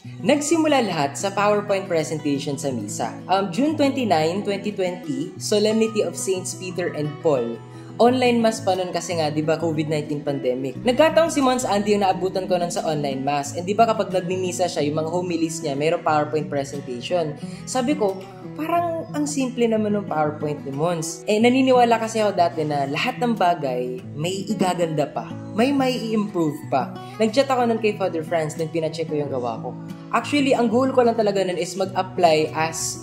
Nagsimula lahat sa PowerPoint presentation sa misa. June 29, 2020, Solemnity of Saints Peter and Paul. Online mass pa nun kasi nga, di ba, COVID-19 pandemic. Nagkataong si Mons Andy yung naabutan ko nun sa online mass. And di ba kapag nagmimisa siya, yung mga homilies niya, mayroong PowerPoint presentation. Sabi ko, parang ang simple naman ng PowerPoint ni Mons. Naniniwala kasi ako dati na lahat ng bagay may igaganda pa. May i-improve pa. Nag-chat ako nun kay Father Franz, then pina-check ko yung gawa ko. Actually, ang goal ko lang talaga nun is mag-apply as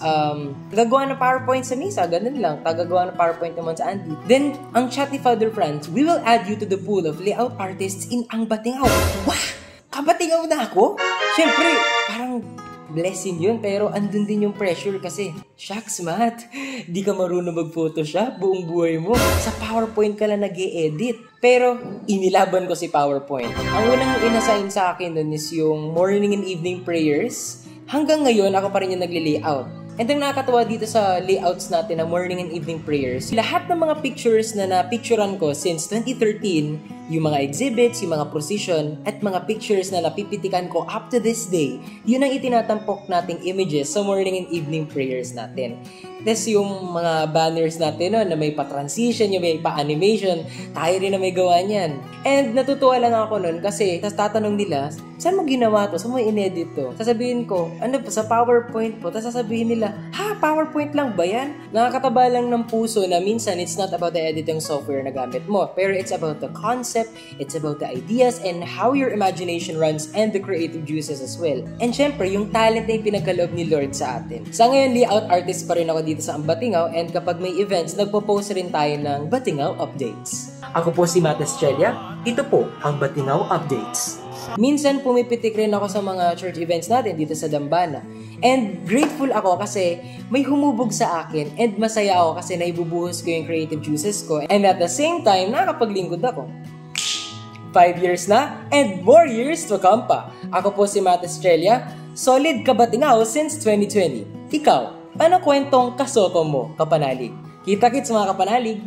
tagagawa ng PowerPoint sa misa. Ganun lang, tagagawa ng PowerPoint naman sa Andy. Then, ang chat ni Father Franz, we will add you to the pool of layout artists in Ang Batingaw. Wah! Kabatingaw na ako? Siyempre, parang blessing yun, pero andun din yung pressure kasi, shucks, Matt, di ka marunong mag-photoshop buong buhay mo. Sa PowerPoint ka lang nag-e-edit. Pero, inilaban ko si PowerPoint. Ang unang inassign sa akin nun is yung morning and evening prayers. Hanggang ngayon, ako pa rin yung nagli-layout. And ang nakakatawa dito sa layouts natin na morning and evening prayers, lahat ng mga pictures na napicturan ko since 2013, yung mga exhibits, yung mga procession, at mga pictures na napipitikan ko up to this day, yun ang itinatampok nating images sa morning and evening prayers natin. Tapos yung mga banners natin na may pa-transition, yung may pa-animation, tayo rin na may gawa niyan. And natutuwa lang ako nun kasi tatanong nila, saan mo ginawa to? Saan mo in-edit to? Sasabihin ko, ano pa, sa PowerPoint po. Tapos sasabihin nila, ha, PowerPoint lang ba yan? Nakakataba lang ng puso na minsan it's not about the editing software na gamit mo. Pero it's about the concept, it's about the ideas, and how your imagination runs and the creative juices as well. And syempre, yung talent na yung pinagkaloob ni Lord sa atin. Sa ngayon, layout artist pa rin ako dito sa Ang Batingaw, and kapag may events, nagpo-post rin tayo ng Batingaw Updates. Ako po si Matt Estrella. Ito po ang Batingaw Updates. Minsan pumipitik rin ako sa mga church events natin dito sa Dambana. And grateful ako kasi may humubog sa akin, and masaya ako kasi naibubuhos ko yung creative juices ko. And at the same time, nakapaglingkod ako. 5 years na, and more years to come pa. Ako po si Matt Estrella, solid kabatingaw since 2020. Ikaw, ano kwentong kasoko mo, kapanalig? Kita-kits mga kapanalig!